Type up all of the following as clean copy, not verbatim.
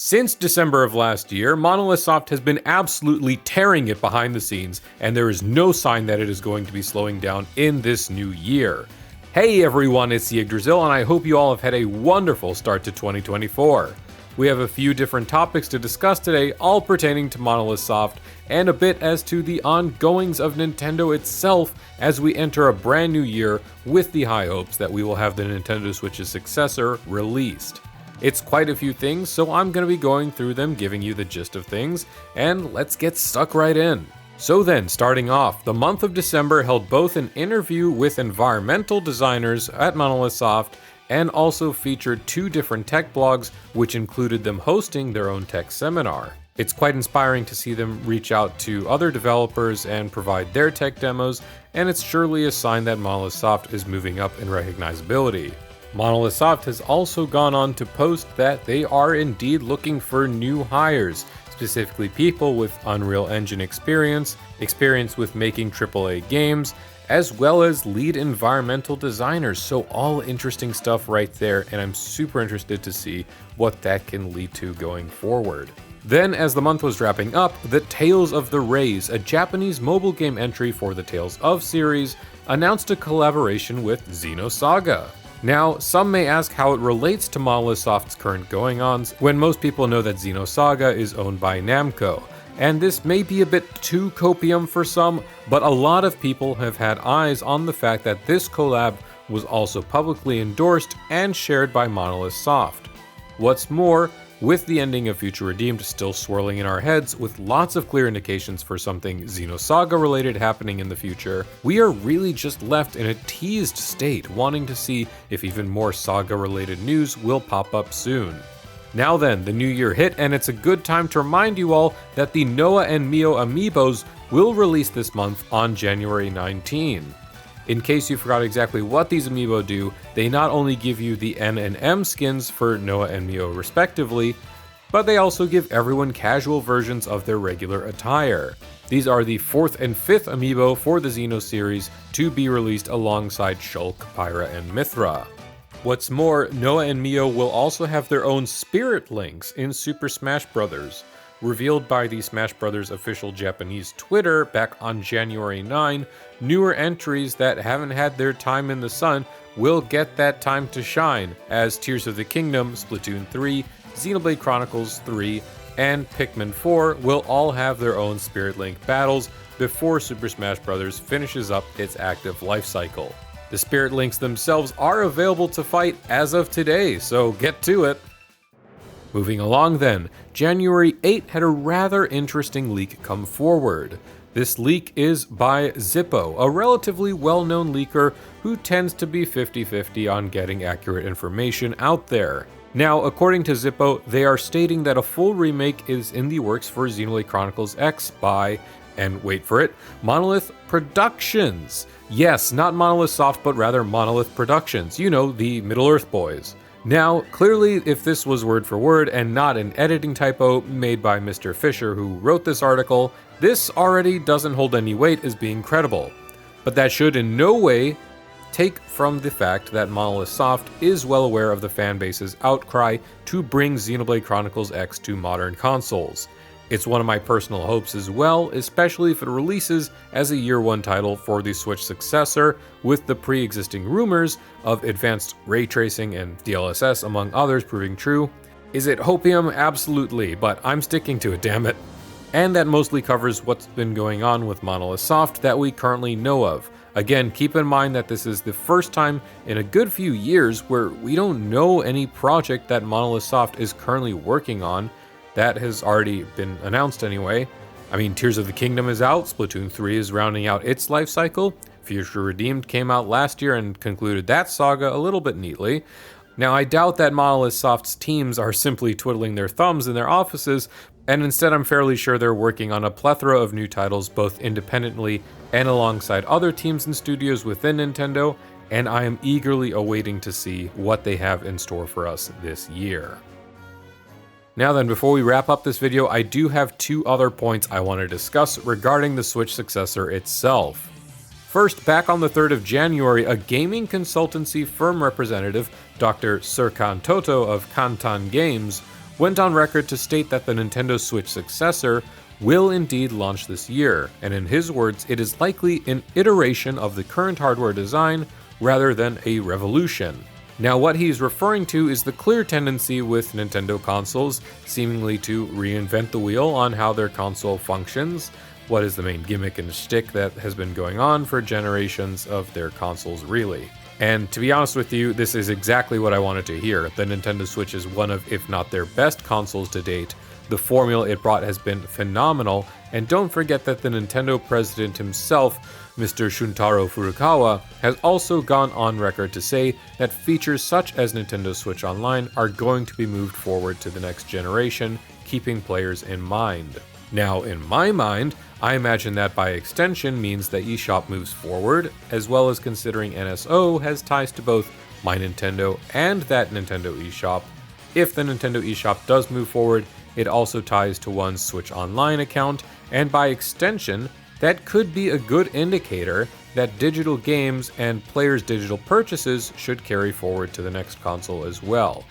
Since December of last year, Monolith Soft has been absolutely tearing it behind the scenes, and there is no sign that it is going to be slowing down in this new year. Hey everyone, it's Yggdrasiel, and I hope you all have had a wonderful start to 2024. We have a few different topics to discuss today, all pertaining to Monolith Soft, and a bit as to the ongoings of Nintendo itself as we enter a brand new year with the high hopes that we will have the Nintendo Switch's successor released. It's quite a few things, so I'm going to be going through them, giving you the gist of things, and let's get stuck right in. So then, starting off, the month of December held both an interview with environmental designers at Monolith Soft and also featured two different tech blogs, which included them hosting their own tech seminar. It's quite inspiring to see them reach out to other developers and provide their tech demos, and it's surely a sign that Monolith Soft is moving up in recognizability. Monolith Soft has also gone on to post that they are indeed looking for new hires, specifically people with Unreal Engine experience with making AAA games, as well as lead environmental designers. So all interesting stuff right there, and I'm super interested to see what that can lead to going forward. Then, as the month was wrapping up, the Tales of the Rays, a Japanese mobile game entry for the Tales of series, announced a collaboration with Xenosaga. Now, some may ask how it relates to Monolith Soft's current going-ons, when most people know that Xenosaga is owned by Namco. And this may be a bit too copium for some, but a lot of people have had eyes on the fact that this collab was also publicly endorsed and shared by Monolith Soft. What's more, with the ending of Future Redeemed still swirling in our heads with lots of clear indications for something Xenosaga related happening in the future, we are really just left in a teased state, wanting to see if even more Saga related news will pop up soon. Now then, the new year hit, and it's a good time to remind you all that the Noah and Mio amiibos will release this month on January 19. In case you forgot exactly what these amiibo do, they not only give you the N and M skins for Noah and Mio respectively, but they also give everyone casual versions of their regular attire. These are the 4th and 5th amiibo for the Xeno series to be released alongside Shulk, Pyra, and Mithra. What's more, Noah and Mio will also have their own Spirit Links in Super Smash Bros. Revealed by the Smash Bros. Official Japanese Twitter back on January 9, newer entries that haven't had their time in the sun will get that time to shine, as Tears of the Kingdom, Splatoon 3, Xenoblade Chronicles 3, and Pikmin 4 will all have their own Spirit Link battles before Super Smash Bros. Finishes up its active life cycle. The Spirit Links themselves are available to fight as of today, so get to it! Moving along then, January 8 had a rather interesting leak come forward. This leak is by Zippo, a relatively well-known leaker who tends to be 50-50 on getting accurate information out there. Now, according to Zippo, they are stating that a full remake is in the works for Xenoblade Chronicles X by, and wait for it, Monolith Productions. Yes, not Monolith Soft, but rather Monolith Productions, you know, the Middle-earth boys. Now, clearly, if this was word for word and not an editing typo made by Mr. Fisher who wrote this article, this already doesn't hold any weight as being credible. But that should in no way take from the fact that Monolith Soft is well aware of the fanbase's outcry to bring Xenoblade Chronicles X to modern consoles. It's one of my personal hopes as well, especially if it releases as a Year 1 title for the Switch Successor, with the pre-existing rumors of advanced ray tracing and DLSS among others proving true. Is it hopium? Absolutely, but I'm sticking to it, damn it. And that mostly covers what's been going on with Monolith Soft that we currently know of. Again, keep in mind that this is the first time in a good few years where we don't know any project that Monolith Soft is currently working on. That has already been announced anyway. I mean, Tears of the Kingdom is out, Splatoon 3 is rounding out its life cycle, Future Redeemed came out last year and concluded that saga a little bit neatly. Now, I doubt that Monolith Soft's teams are simply twiddling their thumbs in their offices, and instead I'm fairly sure they're working on a plethora of new titles both independently and alongside other teams and studios within Nintendo, and I am eagerly awaiting to see what they have in store for us this year. Now then, before we wrap up this video, I do have two other points I want to discuss regarding the Switch Successor itself. First, back on the 3rd of January, a gaming consultancy firm representative, Dr. Serkan Toto of Kantan Games, went on record to state that the Nintendo Switch Successor will indeed launch this year, and in his words, it is likely an iteration of the current hardware design rather than a revolution. Now, what he's referring to is the clear tendency with Nintendo consoles seemingly to reinvent the wheel on how their console functions. What is the main gimmick and shtick that has been going on for generations of their consoles, really? And to be honest with you, this is exactly what I wanted to hear. The Nintendo Switch is one of, if not their best consoles to date. The formula it brought has been phenomenal, and don't forget that the Nintendo president himself, Mr. Shuntaro Furukawa, has also gone on record to say that features such as Nintendo Switch Online are going to be moved forward to the next generation, keeping players in mind. Now, in my mind, I imagine that by extension means that eShop moves forward, as well as considering NSO has ties to both My Nintendo and that Nintendo eShop. If the Nintendo eShop does move forward, it also ties to one's Switch Online account, and by extension, that could be a good indicator that digital games and players' digital purchases should carry forward to the next console as well.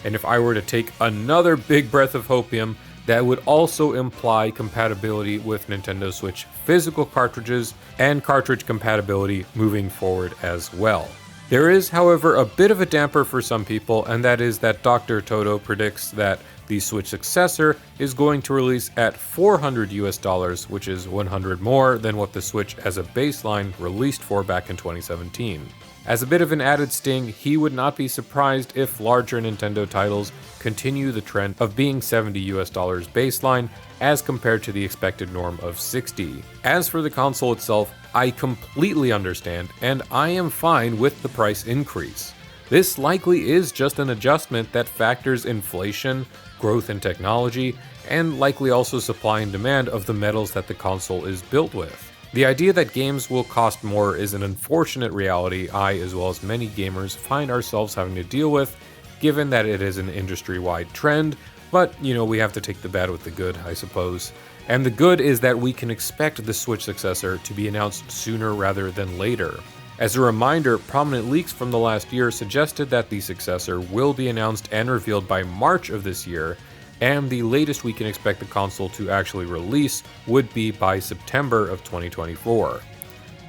And if I were to take another big breath of hopium, that would also imply compatibility with Nintendo Switch physical cartridges and cartridge compatibility moving forward as well. There is, however, a bit of a damper for some people, and that is that Dr. Toto predicts that the Switch Successor is going to release at $400 US, which is 100 more than what the Switch as a baseline released for back in 2017. As a bit of an added sting, he would not be surprised if larger Nintendo titles continue the trend of being $70 US baseline as compared to the expected norm of 60. As for the console itself, I completely understand, and I am fine with the price increase. This likely is just an adjustment that factors inflation, growth in technology, and likely also supply and demand of the metals that the console is built with. The idea that games will cost more is an unfortunate reality I, as well as many gamers, find ourselves having to deal with, given that it is an industry-wide trend, but, we have to take the bad with the good, I suppose. And the good is that we can expect the Switch Successor to be announced sooner rather than later. As a reminder, prominent leaks from the last year suggested that the successor will be announced and revealed by March of this year, and the latest we can expect the console to actually release would be by September of 2024.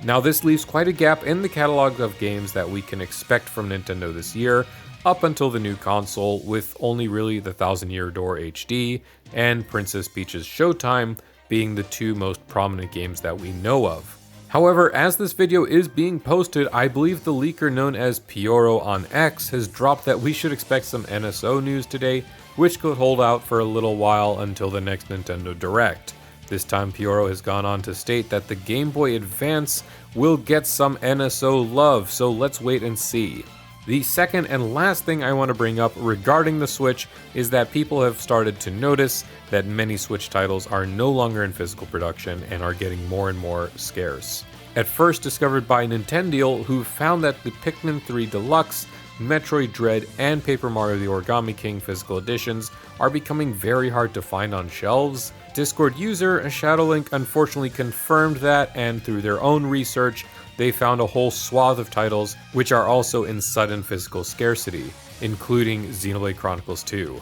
Now, this leaves quite a gap in the catalog of games that we can expect from Nintendo this year, up until the new console, with only really the Thousand Year Door HD and Princess Peach's Showtime being the two most prominent games that we know of. However, as this video is being posted, I believe the leaker known as Pioro on X has dropped that we should expect some NSO news today, which could hold out for a little while until the next Nintendo Direct. This time Pioro has gone on to state that the Game Boy Advance will get some NSO love, so let's wait and see. The second and last thing I want to bring up regarding the Switch is that people have started to notice that many Switch titles are no longer in physical production and are getting more and more scarce. At first discovered by Nintendo, who found that the Pikmin 3 Deluxe, Metroid Dread, and Paper Mario the Origami King physical editions are becoming very hard to find on shelves. Discord user Shadowlink unfortunately confirmed that, and through their own research, they found a whole swath of titles which are also in sudden physical scarcity, including Xenoblade Chronicles 2.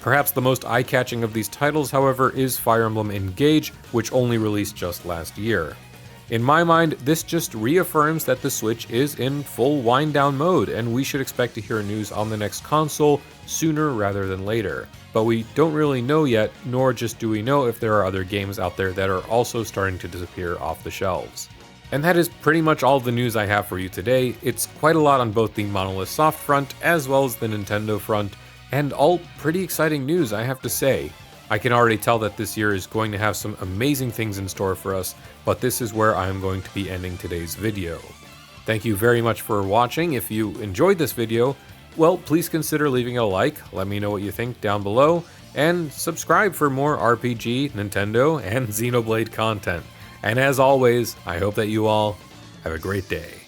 Perhaps the most eye-catching of these titles, however, is Fire Emblem Engage, which only released just last year. In my mind, this just reaffirms that the Switch is in full wind-down mode, and we should expect to hear news on the next console sooner rather than later. But we don't really know yet, nor just do we know if there are other games out there that are also starting to disappear off the shelves. And that is pretty much all the news I have for you today. It's quite a lot on both the Monolith Soft front as well as the Nintendo front, and all pretty exciting news, I have to say. I can already tell that this year is going to have some amazing things in store for us, but this is where I am going to be ending today's video. Thank you very much for watching. If you enjoyed this video, well, please consider leaving a like, let me know what you think down below, and subscribe for more RPG, Nintendo, and Xenoblade content. And as always, I hope that you all have a great day.